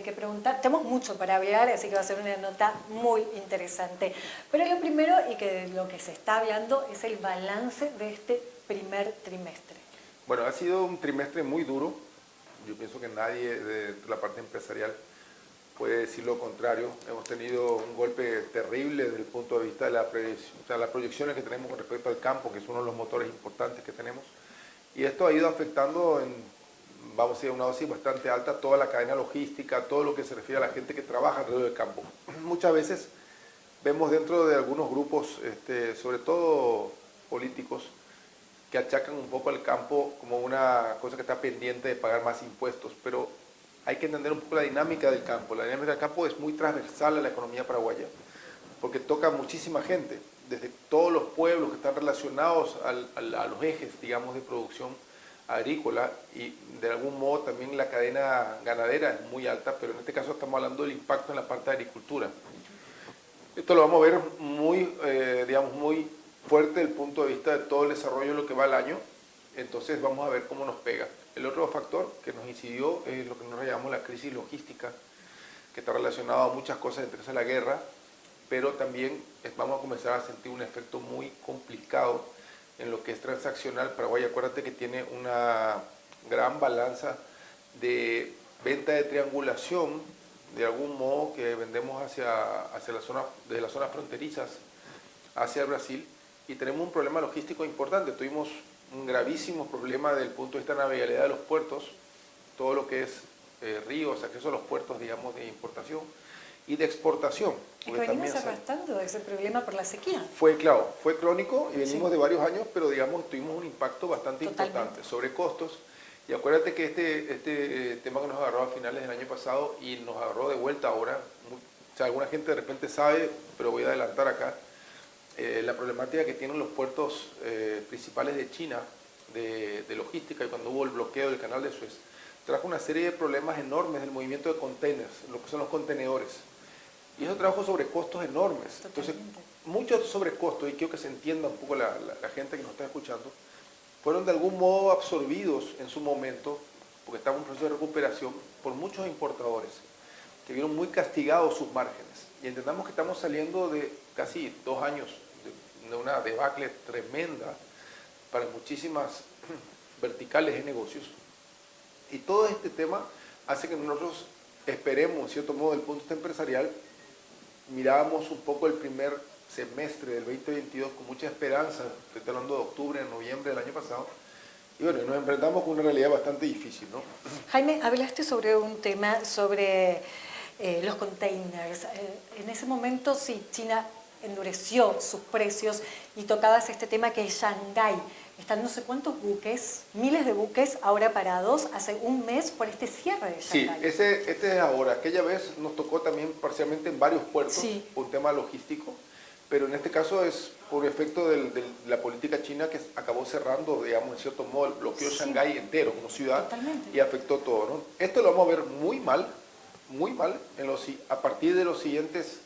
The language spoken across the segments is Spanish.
que preguntar. Tenemos mucho para hablar, así que va a ser una nota muy interesante. Pero lo primero, y que lo que se está hablando, es el balance de este primer trimestre. Bueno, ha sido un trimestre muy duro. Yo pienso que nadie de la parte empresarial puede decir lo contrario. Hemos tenido un golpe terrible desde el punto de vista de las proyecciones que tenemos con respecto al campo, que es uno de los motores importantes que tenemos. Y esto ha ido afectando vamos a decir, a una dosis bastante alta toda la cadena logística, todo lo que se refiere a la gente que trabaja alrededor del campo. Muchas veces vemos dentro de algunos grupos, sobre todo políticos, que achacan un poco al campo como una cosa que está pendiente de pagar más impuestos, pero hay que entender un poco la dinámica del campo. La dinámica del campo es muy transversal a la economía paraguaya, porque toca a muchísima gente, desde todos los pueblos que están relacionados a los ejes, digamos, de producción agrícola, y de algún modo también la cadena ganadera es muy alta, pero en este caso estamos hablando del impacto en la parte de agricultura. Esto lo vamos a ver digamos, muy fuerte desde el punto de vista de todo el desarrollo de lo que va al año, entonces vamos a ver cómo nos pega. El otro factor que nos incidió es lo que nosotros llamamos la crisis logística, que está relacionado a muchas cosas, entre esas la guerra, pero también vamos a comenzar a sentir un efecto muy complicado en lo que es transaccional. Paraguay, acuérdate que tiene una gran balanza de venta de triangulación, de algún modo que vendemos hacia la zona, desde las zonas fronterizas hacia el Brasil, y tenemos un problema logístico importante. Tuvimos un gravísimo problema desde el punto de vista de navegabilidad de los puertos, todo lo que es ríos, acceso a los puertos, digamos, de importación y de exportación. Es que venimos arrastrando ese problema por la sequía. Claro, fue crónico y venimos sí. de varios años, pero digamos tuvimos un impacto bastante importante sobre costos. Y acuérdate que este tema que nos agarró a finales del año pasado y nos agarró de vuelta ahora, o sea, alguna gente de repente sabe, pero voy a adelantar acá, la problemática que tienen los puertos principales de China, de logística, y cuando hubo el bloqueo del canal de Suez, trajo una serie de problemas enormes del movimiento de containers, lo que son los contenedores. Y eso trajo sobrecostos enormes. Totalmente. Entonces, muchos sobrecostos, y quiero que se entienda un poco la gente que nos está escuchando, fueron de algún modo absorbidos en su momento, porque estaba en un proceso de recuperación, por muchos importadores, que vieron muy castigados sus márgenes. Y entendamos que estamos saliendo de casi 2 años de una debacle tremenda para muchísimas verticales de negocios. Y todo este tema hace que nosotros esperemos, en cierto modo, del punto de vista empresarial, mirábamos un poco el primer semestre del 2022 con mucha esperanza. Estoy hablando de octubre, noviembre del año pasado, y bueno, nos enfrentamos con una realidad bastante difícil, ¿no? Jaime, hablaste sobre un tema, sobre los containers. En ese momento, sí, China endureció sus precios y tocabas este tema que es Shanghái. Están no sé cuántos buques, miles de buques ahora parados hace un mes por este cierre de Shanghái. Sí, este es ahora. Aquella vez nos tocó también parcialmente en varios puertos, sí, por un tema logístico, pero en este caso es por efecto de la política china que acabó cerrando, digamos, en cierto modo, el bloqueo de Shanghái entero como ciudad. Totalmente. Y afectó todo, ¿no? Esto lo vamos a ver muy mal a partir de los siguientes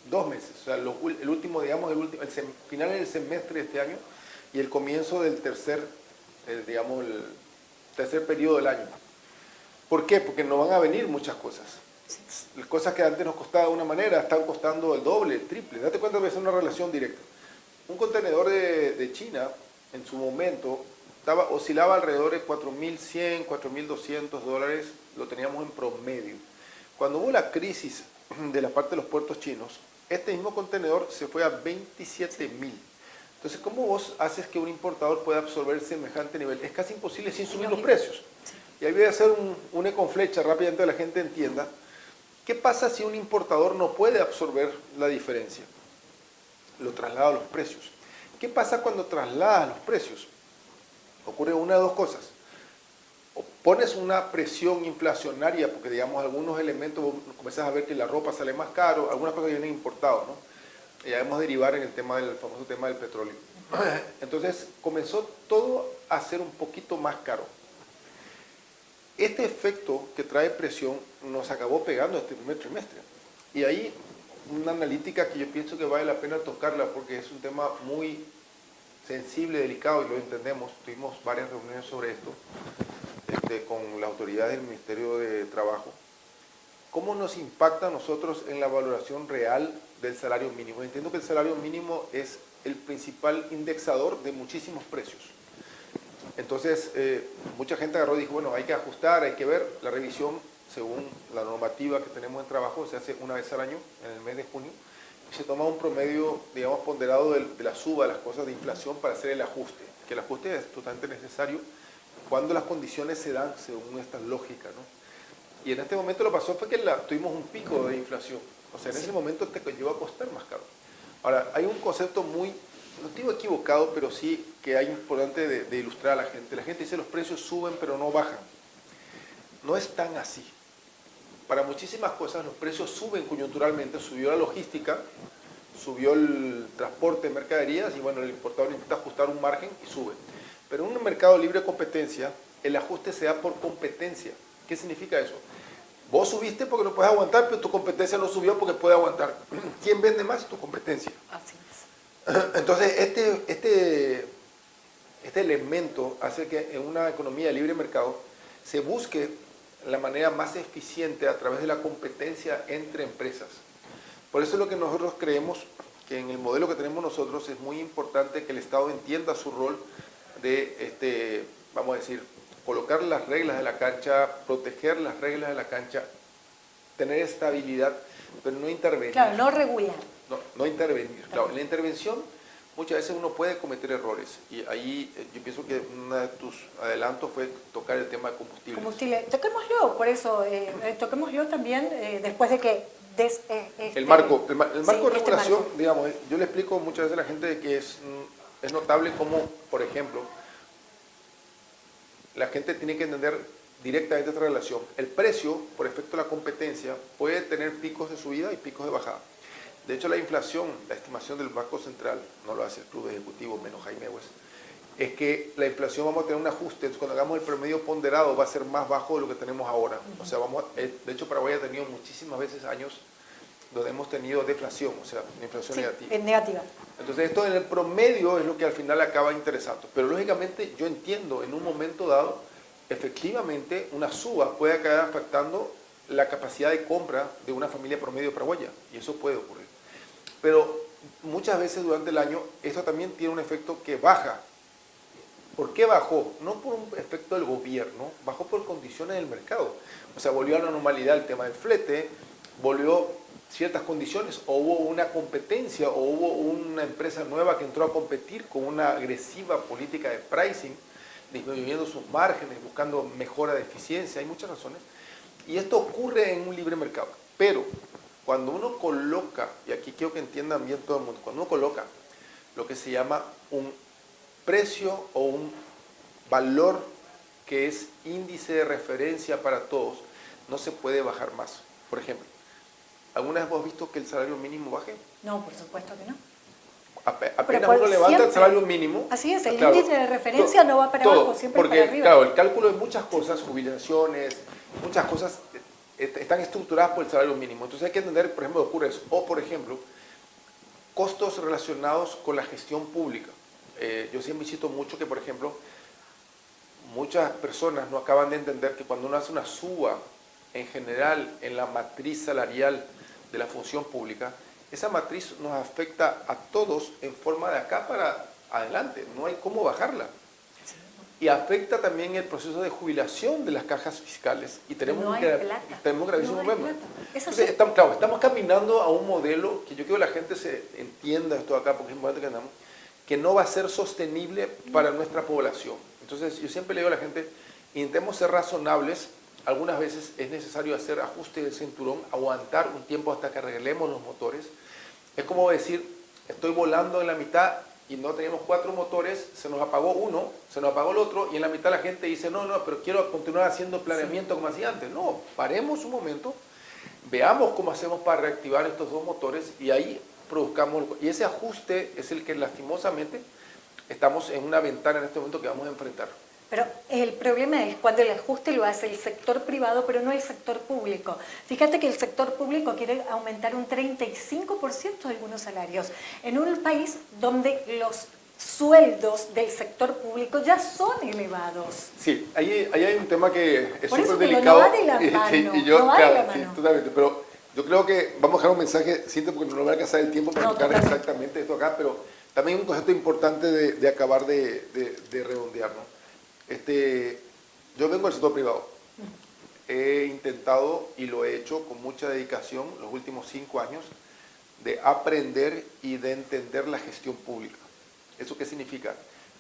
2 meses, o sea, el último, digamos, el final del semestre de este año y el comienzo del digamos, el tercer periodo del año. ¿Por qué? Porque nos van a venir muchas cosas. Las cosas que antes nos costaban de una manera están costando el doble, el triple. Date cuenta que es una relación directa. Un contenedor de China, en su momento, oscilaba alrededor de $4.100, $4.200, lo teníamos en promedio. Cuando hubo la crisis de la parte de los puertos chinos, este mismo contenedor se fue a 27.000. Entonces, ¿cómo vos haces que un importador pueda absorber semejante nivel? Es casi imposible sin subir los precios. Y ahí voy a hacer un eco en flecha rápidamente para que la gente entienda. ¿Qué pasa si un importador no puede absorber la diferencia? Lo traslada a los precios. ¿Qué pasa cuando trasladas los precios? Ocurre una de dos cosas. O pones una presión inflacionaria, porque digamos algunos elementos, vos comenzás a ver que la ropa sale más caro, algunas cosas vienen importadas, ¿no? Ya debemos derivar en el famoso tema del petróleo. Entonces comenzó todo a ser un poquito más caro. Este efecto que trae presión nos acabó pegando este primer trimestre. Y ahí una analítica que yo pienso que vale la pena tocarla porque es un tema muy sensible, delicado y lo entendemos. Tuvimos varias reuniones sobre esto con las autoridades del Ministerio de Trabajo. ¿cómo nos impacta a nosotros en la valoración real del salario mínimo? Entiendo que el salario mínimo es el principal indexador de muchísimos precios. Entonces, mucha gente agarró y dijo, bueno, hay que ajustar, hay que ver. La revisión, según la normativa que tenemos en trabajo, se hace una vez al año, en el mes de junio, y se toma un promedio, digamos, ponderado de la suba de las cosas de inflación para hacer el ajuste, que el ajuste es totalmente necesario cuando las condiciones se dan según esta lógica, ¿no? Y en este momento lo que pasó fue que tuvimos un pico de inflación. O sea, en ese momento te llevó a costar más caro. Ahora, hay un concepto muy, no digo equivocado, pero sí que hay importante de ilustrar a la gente. La gente dice los precios suben pero no bajan. No es tan así. Para muchísimas cosas los precios suben coyunturalmente, subió la logística, subió el transporte de mercaderías y bueno, el importador intenta ajustar un margen y sube. Pero en un mercado libre de competencia, el ajuste se da por competencia. ¿Qué significa eso? Vos subiste porque no puedes aguantar, pero tu competencia no subió porque puede aguantar. ¿Quién vende más? Tu competencia. Así es. Entonces, este elemento hace que en una economía de libre mercado se busque la manera más eficiente a través de la competencia entre empresas. Por eso es lo que nosotros creemos que en el modelo que tenemos nosotros es muy importante que el Estado entienda su rol de, vamos a decir, colocar las reglas de la cancha, proteger las reglas de la cancha, tener estabilidad, pero no intervenir. Claro, no regular. No intervenir. Claro, en la intervención muchas veces uno puede cometer errores y ahí yo pienso que uno de tus adelantos fue tocar el tema de combustibles. Combustible. Toquémoslo, por eso, toquémoslo también después de que el marco sí, de regulación, marco. digamos, yo le explico muchas veces a la gente que es notable cómo, por ejemplo, la gente tiene que entender directamente esta relación. El precio, por efecto de la competencia, puede tener picos de subida y picos de bajada. De hecho, la inflación, la estimación del Banco Central, no lo hace el Club Ejecutivo, menos Jaime West, es que la inflación vamos a tener un ajuste. Entonces, cuando hagamos el promedio ponderado va a ser más bajo de lo que tenemos ahora. O sea, de hecho, Paraguay ha tenido muchísimas veces años donde hemos tenido deflación, o sea, una inflación negativa. Es negativa. Entonces, esto en el promedio es lo que al final acaba interesando. Pero lógicamente, yo entiendo, en un momento dado, efectivamente, una suba puede acabar afectando la capacidad de compra de una familia promedio paraguaya, y eso puede ocurrir. Pero muchas veces durante el año, esto también tiene un efecto que baja. ¿Por qué bajó? No por un efecto del gobierno, bajó por condiciones del mercado. O sea, volvió a la normalidad el tema del flete, volvió ciertas condiciones, o hubo una competencia, o hubo una empresa nueva que entró a competir con una agresiva política de pricing, disminuyendo sus márgenes, buscando mejora de eficiencia, hay muchas razones. Y esto ocurre en un libre mercado. Pero cuando uno coloca, y aquí quiero que entiendan bien todo el mundo, cuando uno coloca lo que se llama un precio o un valor que es índice de referencia para todos, no se puede bajar más. Por ejemplo, ¿alguna vez hemos visto que el salario mínimo baje? No, por supuesto que no. Apenas uno levanta el salario mínimo. Así es, el claro, índice de referencia no va para abajo, siempre porque, para arriba. Claro, el cálculo de muchas cosas, jubilaciones, muchas cosas están estructuradas por el salario mínimo. Entonces hay que entender, por ejemplo, ocurre eso. O, por ejemplo, costos relacionados con la gestión pública. Yo siempre insisto mucho que, por ejemplo, muchas personas no acaban de entender que cuando uno hace una suba en general en la matriz salarial de la función pública, esa matriz nos afecta a todos en forma de acá para adelante, no hay cómo bajarla. Y afecta también el proceso de jubilación de las cajas fiscales y tenemos un gravísimo problema. Entonces, estamos caminando a un modelo que yo quiero que la gente se entienda esto acá, porque es importante que andamos, que no va a ser sostenible para nuestra población. Entonces, yo siempre le digo a la gente, intentemos ser razonables. Algunas veces es necesario hacer ajuste del cinturón, aguantar un tiempo hasta que arreglemos los motores. Es como decir, estoy volando en la mitad y no teníamos 4 motores, se nos apagó uno, se nos apagó el otro, y en la mitad la gente dice, no, pero quiero continuar haciendo planeamiento como hacía antes. No, paremos un momento, veamos cómo hacemos para reactivar estos 2 motores y ahí produzcamos. Y ese ajuste es el que lastimosamente estamos en una ventana en este momento que vamos a enfrentar. Pero el problema es cuando el ajuste lo hace el sector privado, pero no el sector público. Fíjate que el sector público quiere aumentar un 35% de algunos salarios, en un país donde los sueldos del sector público ya son elevados. Sí, ahí hay un tema que es súper No delicado. va de la mano, no va de la mano. Sí, totalmente, pero yo creo que vamos a dejar un mensaje, siento porque no me va a alcanzar el tiempo para explicar exactamente esto acá, pero también un concepto importante de acabar de redondear, ¿no? Yo vengo del sector privado. He intentado y lo he hecho con mucha dedicación los últimos 5 años de aprender y de entender la gestión pública. ¿Eso qué significa?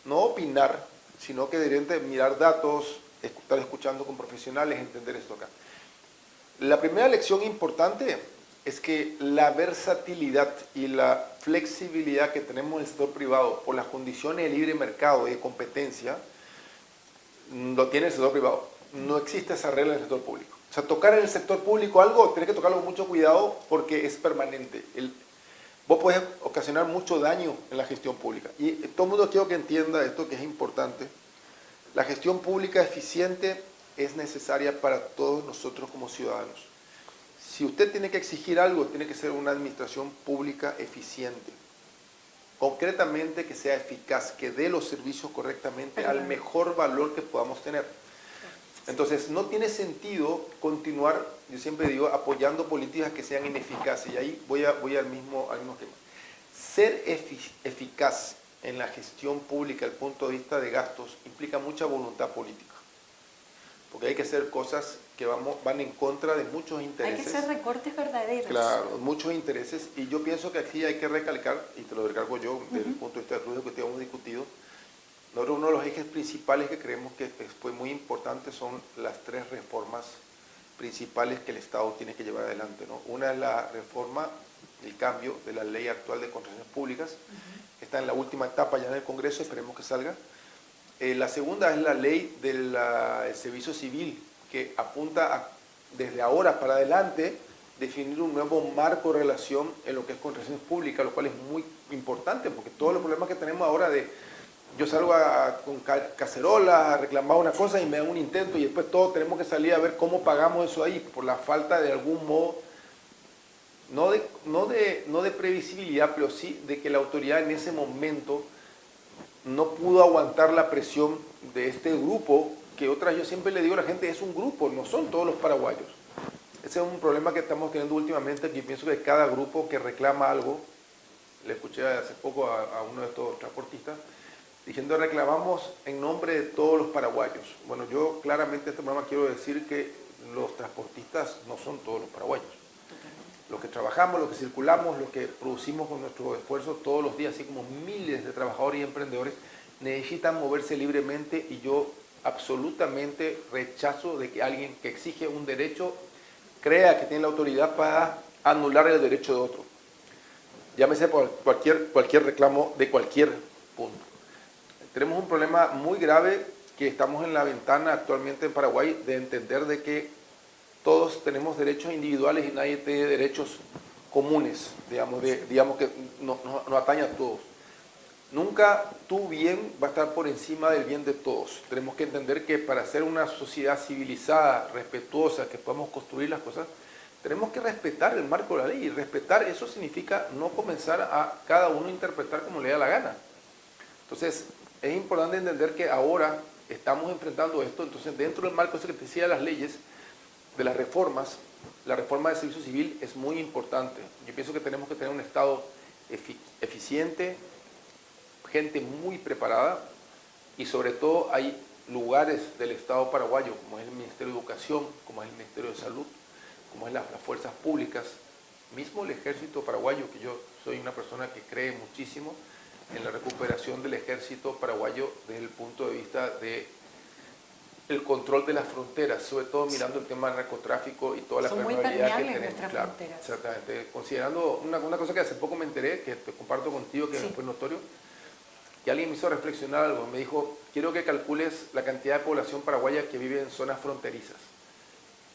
No opinar, sino que de mirar datos, estar escuchando con profesionales, entender esto acá. La primera lección importante es que la versatilidad y la flexibilidad que tenemos en el sector privado por las condiciones de libre mercado y de competencia, lo tiene el sector privado. No existe esa regla en el sector público. O sea, tocar en el sector público algo, tienes que tocarlo con mucho cuidado porque es permanente. Vos podés ocasionar mucho daño en la gestión pública. Y todo el mundo quiero que entienda esto, que es importante. La gestión pública eficiente es necesaria para todos nosotros como ciudadanos. Si usted tiene que exigir algo, tiene que ser una administración pública eficiente. Concretamente que sea eficaz, que dé los servicios correctamente al mejor valor que podamos tener. Entonces, no tiene sentido continuar, yo siempre digo, apoyando políticas que sean ineficaces. Y ahí voy al mismo tema. Ser eficaz en la gestión pública desde el punto de vista de gastos implica mucha voluntad política. Porque hay que hacer cosas que van en contra de muchos intereses. Hay que hacer recortes verdaderos. Claro, muchos intereses. Y yo pienso que aquí hay que recalcar, y te lo recalco yo desde el punto de vista del que te hemos discutido, uno de los ejes principales que creemos que fue muy importante son las 3 reformas principales que el Estado tiene que llevar adelante, ¿no? Una es la reforma, el cambio de la ley actual de contrataciones públicas, que está en la última etapa ya en el Congreso, esperemos que salga. La segunda es la ley del servicio civil, que apunta a, desde ahora para adelante, definir un nuevo marco de relación en lo que es contrataciones públicas, lo cual es muy importante, porque todos los problemas que tenemos ahora yo salgo con cacerola a reclamar una cosa y me dan un intento y después todos tenemos que salir a ver cómo pagamos eso ahí, por la falta de algún modo, no de previsibilidad, pero sí de que la autoridad en ese momento no pudo aguantar la presión de este grupo, que yo siempre le digo a la gente, es un grupo, no son todos los paraguayos. Ese es un problema que estamos teniendo últimamente, que pienso que cada grupo que reclama algo, le escuché hace poco a uno de estos transportistas, diciendo reclamamos en nombre de todos los paraguayos. Bueno, yo claramente en este programa quiero decir que los transportistas no son todos los paraguayos. Los que trabajamos, los que circulamos, los que producimos con nuestro esfuerzo todos los días, así como miles de trabajadores y emprendedores, necesitan moverse libremente y yo absolutamente rechazo de que alguien que exige un derecho crea que tiene la autoridad para anular el derecho de otro. Llámese por cualquier reclamo de cualquier punto. Tenemos un problema muy grave que estamos en la ventana actualmente en Paraguay de entender de que todos tenemos derechos individuales y nadie tiene derechos comunes, digamos que nos atañe a todos. Nunca tu bien va a estar por encima del bien de todos. Tenemos que entender que para ser una sociedad civilizada, respetuosa, que podamos construir las cosas, tenemos que respetar el marco de la ley. Y respetar eso significa no comenzar a cada uno interpretar como le da la gana. Entonces, es importante entender que ahora estamos enfrentando esto. Entonces, dentro del marco que te decía de las leyes, de las reformas, la reforma del servicio civil es muy importante. Yo pienso que tenemos que tener un Estado eficiente, gente muy preparada y sobre todo hay lugares del Estado paraguayo, como es el Ministerio de Educación, como es el Ministerio de Salud, como es las fuerzas públicas, mismo el Ejército paraguayo, que yo soy una persona que cree muchísimo en la recuperación del Ejército paraguayo desde el punto de vista de el control de las fronteras, sobre todo mirando el tema del narcotráfico y toda la permeabilidad que tenemos. Claro, exactamente. Considerando una cosa que hace poco me enteré, que te comparto contigo, que fue notorio, que alguien me hizo reflexionar algo, me dijo, quiero que calcules la cantidad de población paraguaya que vive en zonas fronterizas.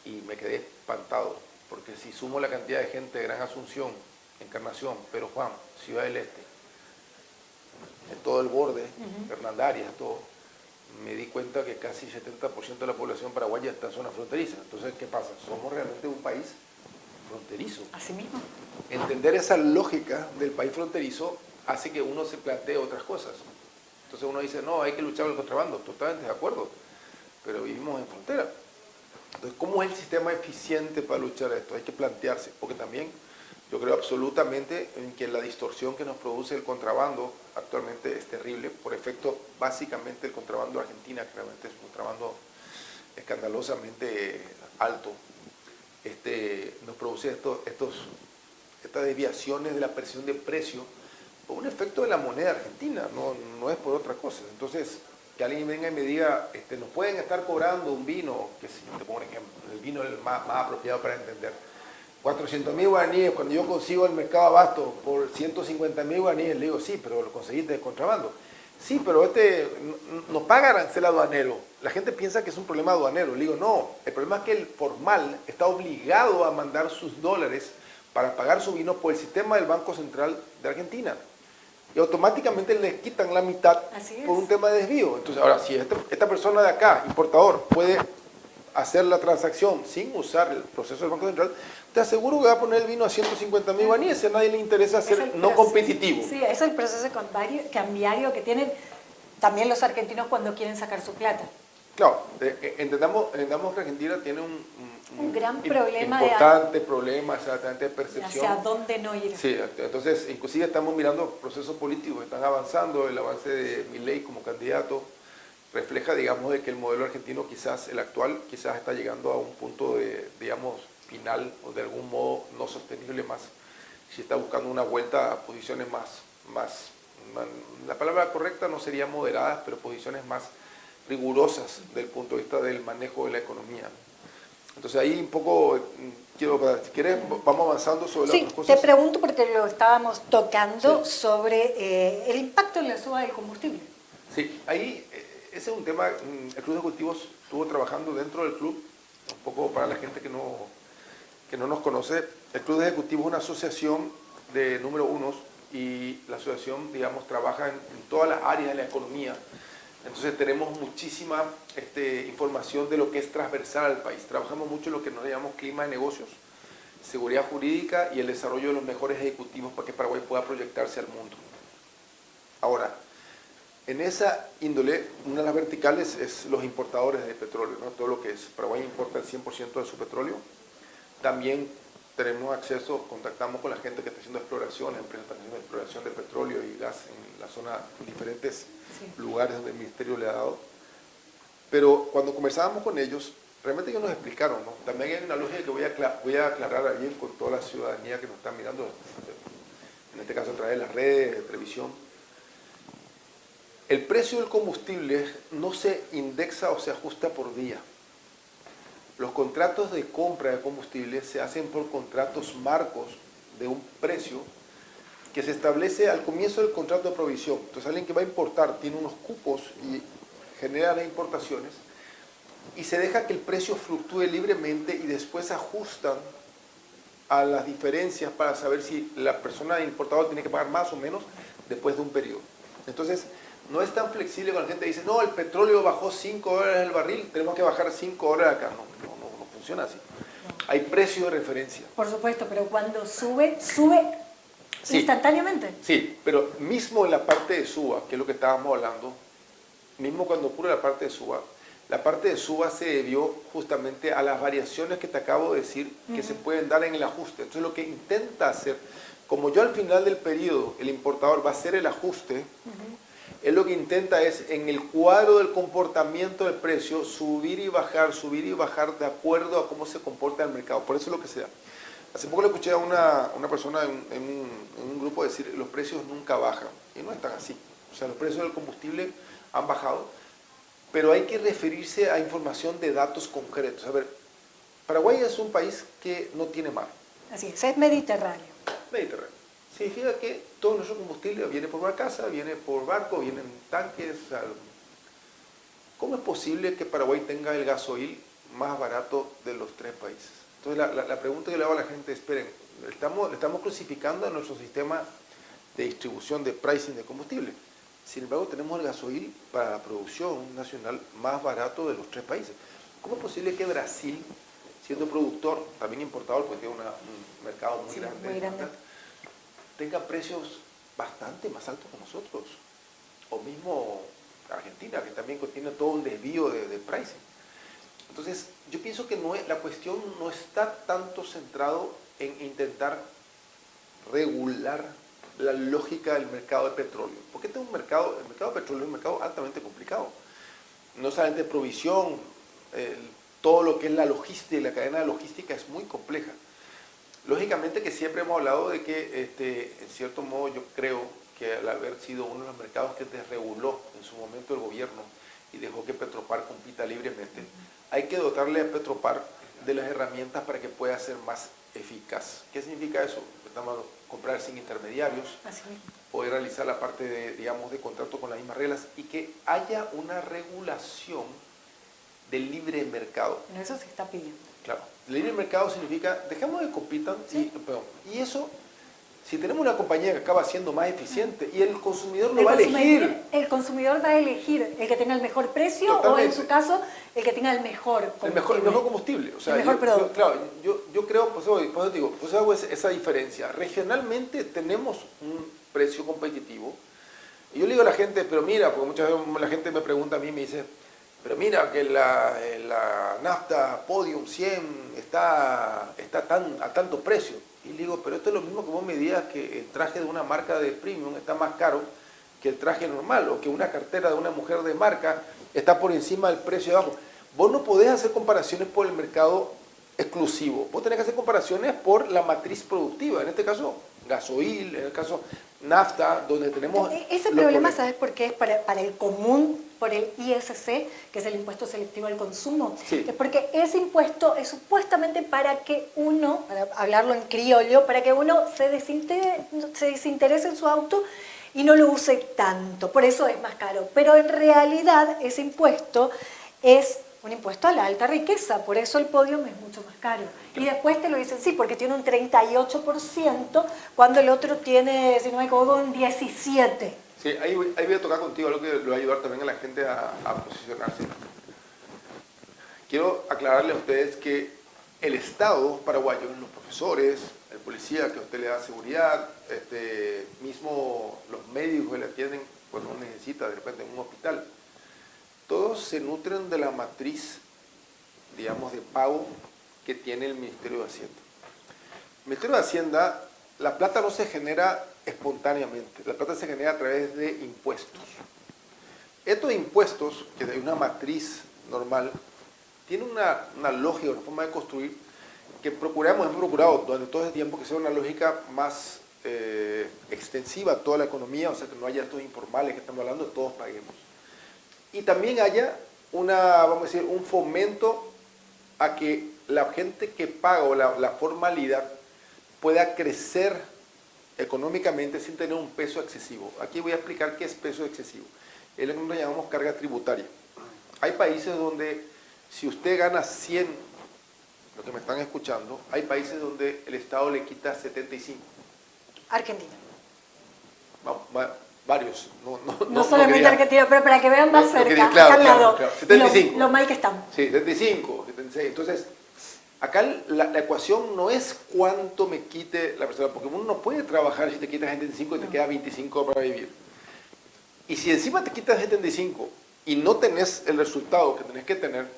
Y me quedé espantado, porque si sumo la cantidad de gente de Gran Asunción, Encarnación, Pero Juan, Ciudad del Este, en todo el borde, Hernandarias, todo, me di cuenta que casi 70% de la población paraguaya está en zona fronteriza. Entonces, ¿qué pasa? Somos realmente un país fronterizo. Así mismo. Entender esa lógica del país fronterizo hace que uno se plantee otras cosas. Entonces uno dice, no, hay que luchar con el contrabando, totalmente de acuerdo, pero vivimos en frontera. Entonces, ¿cómo es el sistema eficiente para luchar a esto? Hay que plantearse, porque también yo creo absolutamente en que la distorsión que nos produce el contrabando actualmente es terrible, por efecto básicamente el contrabando de Argentina, que realmente es un contrabando escandalosamente alto, nos produce estas desviaciones de la presión de precio por un efecto de la moneda argentina, no es por otra cosa. Entonces, que alguien venga y me diga, nos pueden estar cobrando un vino, que si te pongo un ejemplo, el vino es el más apropiado para entender, 400.000 guaraníes, cuando yo consigo el mercado abasto por 150.000 guaraníes, le digo, sí, pero lo conseguiste de contrabando. Sí, pero no paga arancel aduanero. La gente piensa que es un problema aduanero. Le digo, no, el problema es que el formal está obligado a mandar sus dólares para pagar su vino por el sistema del Banco Central de Argentina. Y automáticamente les quitan la mitad por un tema de desvío. Entonces, ahora, si esta persona de acá, importador, puede hacer la transacción sin usar el proceso del Banco Central, te aseguro que va a poner el vino a 150.000 guaraníes, a nadie le interesa ser no competitivo. Sí, es el proceso cambiario que tienen también los argentinos cuando quieren sacar su plata. Claro, entendamos que Argentina tiene un gran problema importante problema exactamente de percepción. Hacia dónde no ir. Sí, entonces inclusive estamos mirando procesos políticos que están avanzando, el avance de Milei como candidato refleja, digamos, de que el modelo argentino quizás, el actual, quizás está llegando a un punto de, digamos, final o de algún modo no sostenible más, si está buscando una vuelta a posiciones la palabra correcta no sería moderadas, pero posiciones más rigurosas del punto de vista del manejo de la economía. Entonces ahí un poco, si quieres, vamos avanzando sobre las otras cosas. Te pregunto porque lo estábamos tocando sobre el impacto en la suba del combustible. Sí, ahí ese es un tema, el Club de Ejecutivos estuvo trabajando dentro del club, un poco para la gente que no nos conoce. El Club de Ejecutivos es una asociación de número unos y la asociación, digamos, trabaja en todas las áreas de la economía. Entonces tenemos muchísima información de lo que es transversal al país. Trabajamos mucho en lo que nos llamamos clima de negocios, seguridad jurídica y el desarrollo de los mejores ejecutivos para que Paraguay pueda proyectarse al mundo. Ahora, en esa índole, una de las verticales es los importadores de petróleo, ¿no? Todo lo que es. Paraguay importa el 100% de su petróleo. También tenemos acceso, contactamos con la gente que está haciendo exploración, empresas que están haciendo exploración de petróleo y gas en la zona, en diferentes lugares donde el ministerio le ha dado. Pero cuando conversábamos con ellos, realmente ellos nos explicaron, ¿no? También hay una lógica que voy a aclarar bien con toda la ciudadanía que nos está mirando, en este caso a través de las redes de televisión. El precio del combustible no se indexa o se ajusta por día. Los contratos de compra de combustible se hacen por contratos marcos de un precio que se establece al comienzo del contrato de provisión. Entonces alguien que va a importar tiene unos cupos y genera las importaciones y se deja que el precio fluctúe libremente y después ajustan a las diferencias para saber si la persona importadora tiene que pagar más o menos después de un periodo. Entonces, no es tan flexible cuando la gente dice, no, el petróleo bajó $5 el barril, tenemos que bajar $5 acá. No funciona así. Hay precio de referencia. Por supuesto, pero cuando sube sí, instantáneamente. Sí, pero mismo en la parte de suba, que es lo que estábamos hablando, mismo cuando ocurre la parte de suba se debió justamente a las variaciones que te acabo de decir que se pueden dar en el ajuste. Entonces lo que intenta hacer, como yo al final del periodo el importador va a hacer el ajuste, él lo que intenta es en el cuadro del comportamiento del precio subir y bajar de acuerdo a cómo se comporta el mercado. Por eso es lo que se da. Hace poco le escuché a una persona en un grupo decir los precios nunca bajan. Y no están así. O sea, los precios del combustible han bajado, pero hay que referirse a información de datos concretos. A ver, Paraguay es un país que no tiene mar. Así es mediterráneo. Mediterráneo. Significa que todo nuestro combustible viene por barcaza, viene por barco, viene en tanques. O sea, ¿cómo es posible que Paraguay tenga el gasoil más barato de los tres países? Entonces la pregunta que le hago a la gente es, esperen, estamos crucificando a nuestro sistema de distribución de pricing de combustible. Sin embargo, tenemos el gasoil para la producción nacional más barato de los tres países. ¿Cómo es posible que Brasil, siendo productor, también importador, porque tiene un mercado muy grande, tenga precios bastante más altos que nosotros? o mismo Argentina, que también contiene todo un desvío de pricing. Entonces, yo pienso que la cuestión no está tanto centrado en intentar regular la lógica del mercado de petróleo. Porque este es el mercado de petróleo es un mercado altamente complicado. No solamente de provisión, todo lo que es la logística y la cadena de logística es muy compleja. Lógicamente que siempre hemos hablado de que, en cierto modo, yo creo que al haber sido uno de los mercados que desreguló en su momento el gobierno y dejó que Petropar compita libremente, hay que dotarle a Petropar de las herramientas para que pueda ser más eficaz. ¿Qué significa eso? Estamos comprar sin intermediarios, poder realizar la parte de, digamos, de contrato con las mismas reglas y que haya una regulación del libre mercado. Bueno, eso se está pidiendo. Claro, el libre mercado significa, dejemos que compitan, ¿sí? y eso, si tenemos una compañía que acaba siendo más eficiente y el consumidor lo va a elegir. El consumidor va a elegir el que tenga el mejor precio. Totalmente. O en su caso, el que tenga el mejor combustible. El mejor combustible. O sea, el mejor producto. Claro, yo creo, pues digo, pues hago esa diferencia. Regionalmente tenemos un precio competitivo. Y yo le digo a la gente, pero mira, porque muchas veces la gente me pregunta a mí, me dice, pero mira que la nafta Podium 100 está a tanto precio. Y le digo, pero esto es lo mismo que vos me digas que el traje de una marca de premium está más caro que el traje normal, o que una cartera de una mujer de marca está por encima del precio de abajo. Vos no podés hacer comparaciones por el mercado exclusivo. Vos tenés que hacer comparaciones por la matriz productiva. En este caso, gasoil, en el caso nafta, donde tenemos... Ese problema, ¿sabes por qué? Es para el común, por el ISC, que es el impuesto selectivo al consumo. Sí. Es porque ese impuesto es supuestamente para que uno, para hablarlo en criollo, para que uno se desinterese en su auto y no lo use tanto. Por eso es más caro. Pero en realidad ese impuesto es un impuesto a la alta riqueza, por eso el Podium es mucho más caro. Y después te lo dicen, sí, porque tiene un 38%, cuando el otro tiene, si no me equivoco, un 17%. Sí, ahí voy a tocar contigo algo que le va a ayudar también a la gente a posicionarse. Quiero aclararle a ustedes que el Estado paraguayo, los profesores, el policía que a usted le da seguridad, mismo los médicos que le atienden cuando uno necesita de repente en un hospital, todos se nutren de la matriz, digamos, de pago que tiene el Ministerio de Hacienda. El Ministerio de Hacienda, la plata no se genera espontáneamente, la plata se genera a través de impuestos. Estos impuestos, que hay una matriz normal, tiene una lógica, una forma de construir que hemos procurado durante todo ese tiempo que sea una lógica más extensiva a toda la economía, o sea que no haya estos informales que estamos hablando, todos paguemos. Y también haya vamos a decir, un fomento a que la gente que paga o la formalidad pueda crecer económicamente sin tener un peso excesivo. Aquí voy a explicar qué es peso excesivo. Es lo que nosotros llamamos carga tributaria. Hay países donde si usted gana 100, lo que me están escuchando, hay países donde el Estado le quita 75. Argentina. Varios. No solamente Argentina, pero para que vean más cerca, claro, acá al lado. Claro. 75. Lo mal que estamos. Sí, 75, 76. Entonces, acá la ecuación no es cuánto me quite la persona, porque uno no puede trabajar si te quitas 75 y te queda 25 para vivir. Y si encima te quitas 75 y no tenés el resultado que tenés que tener,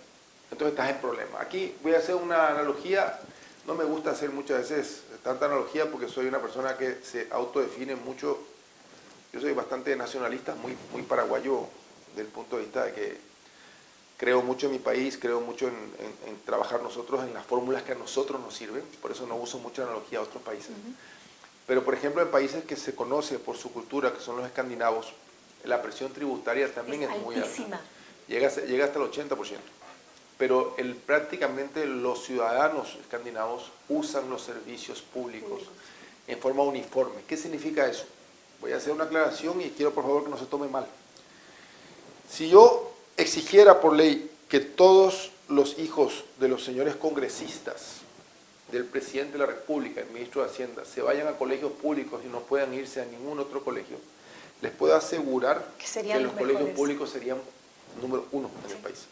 entonces estás en problema. Aquí voy a hacer una analogía. No me gusta hacer muchas veces tanta analogía porque soy una persona que se autodefine mucho. Yo soy bastante nacionalista, muy paraguayo del punto de vista de que creo mucho en mi país, creo mucho en trabajar nosotros en las fórmulas que a nosotros nos sirven, por eso no uso mucha analogía a otros países. Pero por ejemplo en países que se conoce por su cultura, que son los escandinavos, la presión tributaria también es muy alta. Llega hasta el 80%. Pero prácticamente los ciudadanos escandinavos usan los servicios públicos en forma uniforme. ¿Qué significa eso? Voy a hacer una aclaración y quiero por favor que no se tome mal. Si yo exigiera por ley que todos los hijos de los señores congresistas, del presidente de la República, el ministro de Hacienda, se vayan a colegios públicos y no puedan irse a ningún otro colegio, les puedo asegurar que los colegios públicos serían número 1 en el país.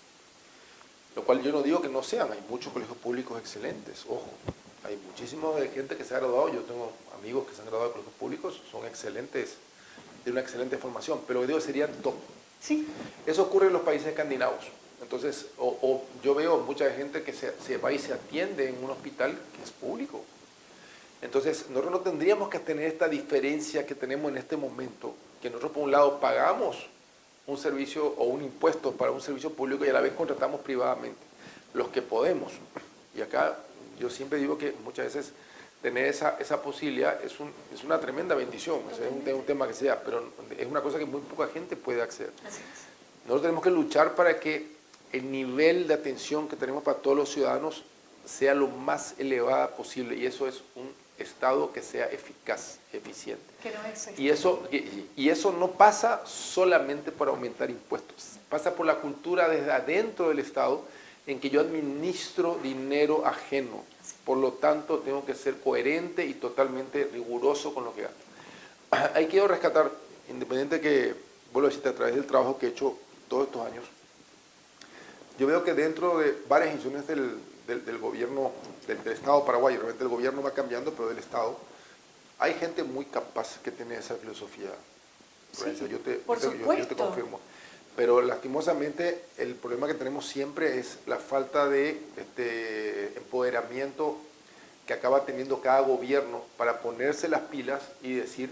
Lo cual yo no digo que no sean, hay muchos colegios públicos excelentes, ojo. Hay muchísima gente que se ha graduado, yo tengo amigos que se han graduado de colegios públicos, son excelentes de una excelente formación, pero digo, sería top. Sí. Eso ocurre en los países escandinavos. Entonces, yo veo mucha gente que se va y se atiende en un hospital que es público. Entonces, nosotros no tendríamos que tener esta diferencia que tenemos en este momento, que nosotros por un lado pagamos un servicio o un impuesto para un servicio público y a la vez contratamos privadamente, los que podemos. Y acá yo siempre digo que muchas veces tener esa posibilidad es una tremenda bendición, es un tema que sea, pero es una cosa que muy poca gente puede acceder. Así es. Nosotros tenemos que luchar para que el nivel de atención que tenemos para todos los ciudadanos sea lo más elevada posible, y eso es un Estado que sea eficaz, eficiente. Que no es Y eso no pasa solamente por aumentar impuestos, pasa por la cultura desde adentro del Estado en que yo administro dinero ajeno. Por lo tanto, tengo que ser coherente y totalmente riguroso con lo que hago. Ahí quiero rescatar, independiente que, vuelvo a decirte, a través del trabajo que he hecho todos estos años, yo veo que dentro de varias instituciones del gobierno, del Estado paraguayo, realmente el gobierno va cambiando, pero del Estado, hay gente muy capaz que tiene esa filosofía. Sí, yo te confirmo. Pero lastimosamente el problema que tenemos siempre es la falta de empoderamiento que acaba teniendo cada gobierno para ponerse las pilas y decir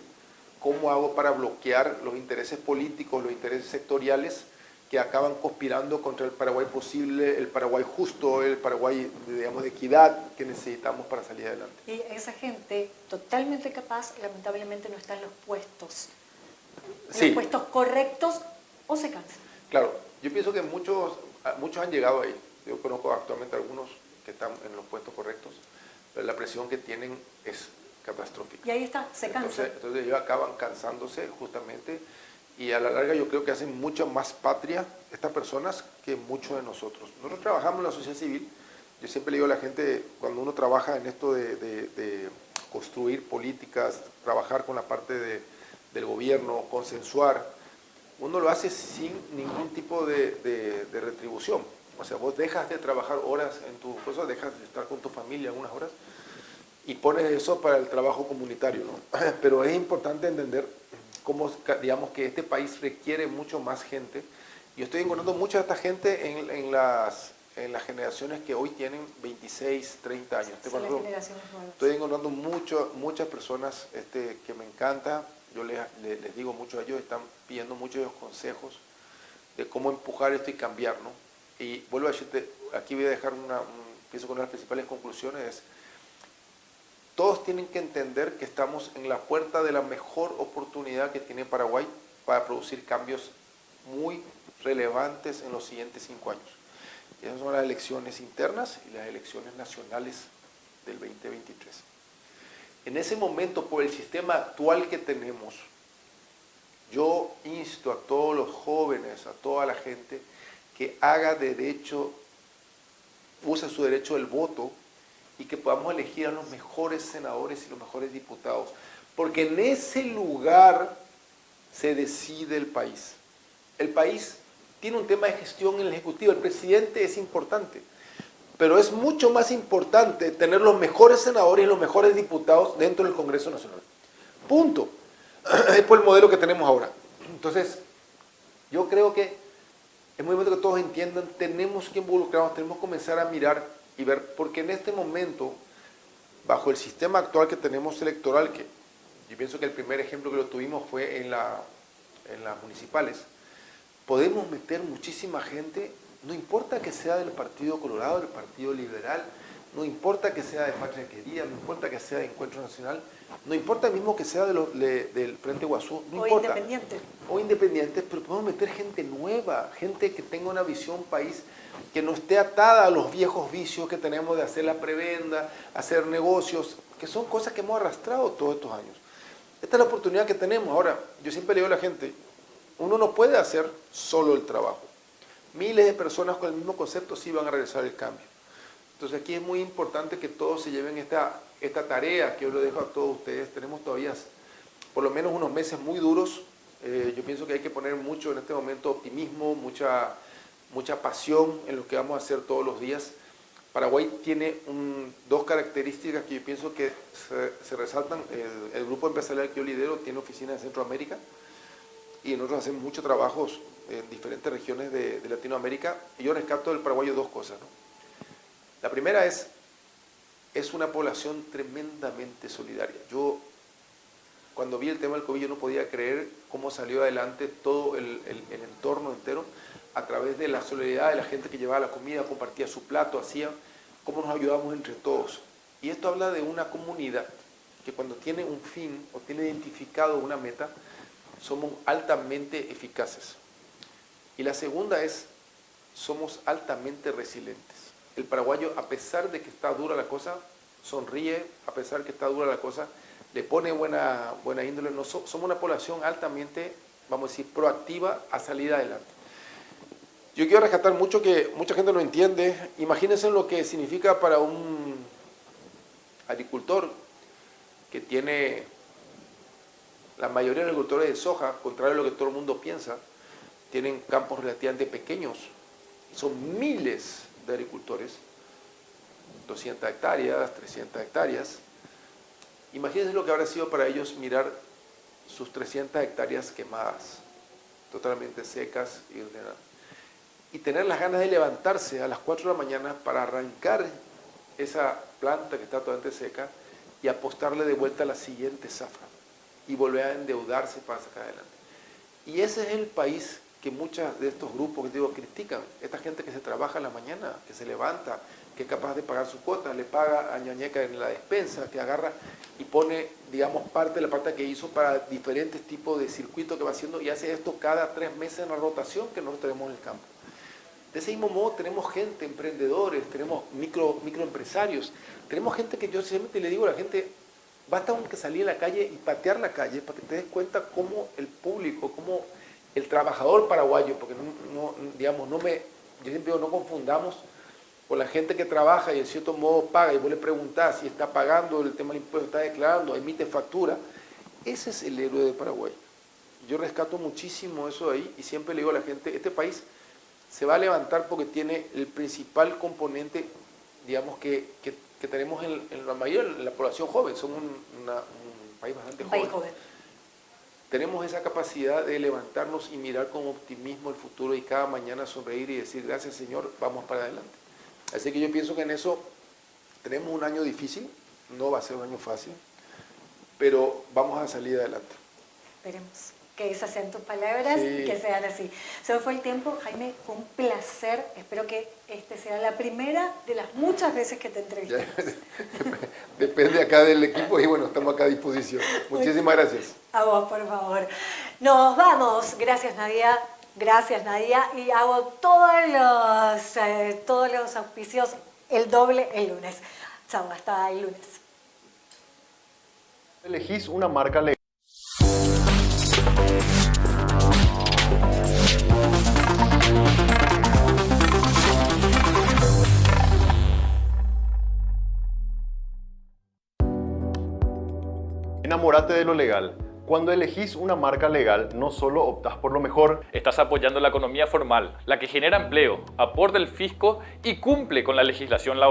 cómo hago para bloquear los intereses políticos, los intereses sectoriales que acaban conspirando contra el Paraguay posible, el Paraguay justo, el Paraguay, digamos, de equidad que necesitamos para salir adelante. Y esa gente totalmente capaz, lamentablemente no está en los puestos. Sí. Los puestos correctos o se cansan. Claro, yo pienso que muchos han llegado ahí. Yo conozco actualmente algunos que están en los puestos correctos, pero la presión que tienen es catastrófica. Y ahí está, se cansan. Entonces ellos acaban cansándose justamente, y a la larga yo creo que hacen mucha más patria estas personas que muchos de nosotros. Nosotros trabajamos en la sociedad civil. Yo siempre le digo a la gente, cuando uno trabaja en esto de construir políticas, trabajar con la parte del gobierno, consensuar, uno lo hace sin ningún tipo de retribución. O sea, vos dejas de trabajar horas en tu cosa, dejas de estar con tu familia algunas horas y pones eso para el trabajo comunitario, ¿no? Pero es importante entender cómo, digamos, que este país requiere mucho más gente. Yo estoy encontrando mucha de esta gente en las generaciones que hoy tienen 26, 30 años. Estoy encontrando muchas personas que me encanta. Yo les digo, muchos de ellos están pidiendo muchos de los consejos de cómo empujar esto y cambiar, ¿no? Y vuelvo a decirte, aquí voy a dejar pienso que una de las principales conclusiones es, todos tienen que entender que estamos en la puerta de la mejor oportunidad que tiene Paraguay para producir cambios muy relevantes en los siguientes 5 años. Y esas son las elecciones internas y las elecciones nacionales del 2023. En ese momento, por el sistema actual que tenemos, yo insto a todos los jóvenes, a toda la gente, que use su derecho del voto y que podamos elegir a los mejores senadores y los mejores diputados. Porque en ese lugar se decide el país. El país tiene un tema de gestión en el Ejecutivo, el presidente es importante, pero es mucho más importante tener los mejores senadores y los mejores diputados dentro del Congreso Nacional. Punto. Es por el modelo que tenemos ahora. Entonces, yo creo que es muy momento que todos entiendan, tenemos que involucrarnos, tenemos que comenzar a mirar y ver, porque en este momento, bajo el sistema actual que tenemos electoral, que yo pienso que el primer ejemplo que lo tuvimos fue en las municipales, podemos meter muchísima gente, no importa que sea del Partido Colorado, del Partido Liberal, no importa que sea de Patria Querida, no importa que sea de Encuentro Nacional, no importa mismo que sea del Frente Guazú, no importa. Independiente. O independientes, pero podemos meter gente nueva, gente que tenga una visión país, que no esté atada a los viejos vicios que tenemos de hacer la prebenda, hacer negocios, que son cosas que hemos arrastrado todos estos años. Esta es la oportunidad que tenemos. Ahora, yo siempre le digo a la gente, uno no puede hacer solo el trabajo. Miles de personas con el mismo concepto sí van a realizar el cambio. Entonces aquí es muy importante que todos se lleven esta tarea que yo le dejo a todos ustedes. Tenemos todavía por lo menos unos meses muy duros. Yo pienso que hay que poner mucho en este momento optimismo, mucha pasión en lo que vamos a hacer todos los días. Paraguay tiene dos características que yo pienso que se resaltan. El grupo empresarial que yo lidero tiene oficinas en Centroamérica. y nosotros hacemos muchos trabajos en diferentes regiones de Latinoamérica, y yo rescato del paraguayo dos cosas, ¿no? La primera es una población tremendamente solidaria. Yo, cuando vi el tema del COVID, yo no podía creer cómo salió adelante todo el entorno entero a través de la solidaridad de la gente que llevaba la comida, compartía su plato, hacía, cómo nos ayudamos entre todos. Y esto habla de una comunidad que cuando tiene un fin o tiene identificado una meta, somos altamente eficaces. Y la segunda es, somos altamente resilientes. El paraguayo, a pesar de que está dura la cosa, sonríe, a pesar de que está dura la cosa, le pone buena índole. Somos una población altamente, vamos a decir, proactiva a salir adelante. Yo quiero rescatar mucho que mucha gente no entiende. Imagínense lo que significa para un agricultor que tiene, la mayoría de agricultores de soja, contrario a lo que todo el mundo piensa, tienen campos relativamente pequeños. Son miles de agricultores, 200 hectáreas, 300 hectáreas. Imagínense lo que habrá sido para ellos mirar sus 300 hectáreas quemadas, totalmente secas y ordenadas. Y tener las ganas de levantarse a las 4 de la mañana para arrancar esa planta que está totalmente seca y apostarle de vuelta a la siguiente zafra y volver a endeudarse para sacar adelante. Y ese es el país que muchos de estos grupos que digo critican. Esta gente que se trabaja en la mañana, que se levanta, que es capaz de pagar su cuota, le paga a ñañeca en la despensa, que agarra y pone, digamos, parte de la plata que hizo para diferentes tipos de circuitos que va haciendo y hace esto cada 3 meses en la rotación que nosotros tenemos en el campo. De ese mismo modo tenemos gente, emprendedores, tenemos microempresarios, tenemos gente que yo siempre le digo a la gente, basta aunque salir a la calle y patear la calle para que te des cuenta cómo el público, cómo el trabajador paraguayo, porque yo siempre digo, no confundamos con la gente que trabaja y en cierto modo paga y vos le preguntás si está pagando el tema del impuesto, está declarando, emite factura. Ese es el héroe de Paraguay. Yo rescato muchísimo eso de ahí y siempre le digo a la gente, este país se va a levantar porque tiene el principal componente, digamos, que tenemos en la mayoría de la población joven. Somos un país bastante joven. Tenemos esa capacidad de levantarnos y mirar con optimismo el futuro y cada mañana sonreír y decir, gracias Señor, vamos para adelante. Así que yo pienso que en eso tenemos un año difícil, no va a ser un año fácil, pero vamos a salir adelante. Esperemos que esas sean tus palabras y que sean así. Se me fue el tiempo, Jaime, fue un placer. Espero que este sea la primera de las muchas veces que te entrevistemos. Depende acá del equipo y bueno, estamos acá a disposición. Muchísimas gracias. A vos, por favor. Nos vamos. Gracias, Nadia. Gracias, Nadia. Y hago todos los auspicios el doble el lunes. Chao, hasta el lunes. Elegís una marca legal. Enamórate de lo legal. Cuando elegís una marca legal, no solo optás por lo mejor, estás apoyando la economía formal, la que genera empleo, aporta el fisco y cumple con la legislación laboral.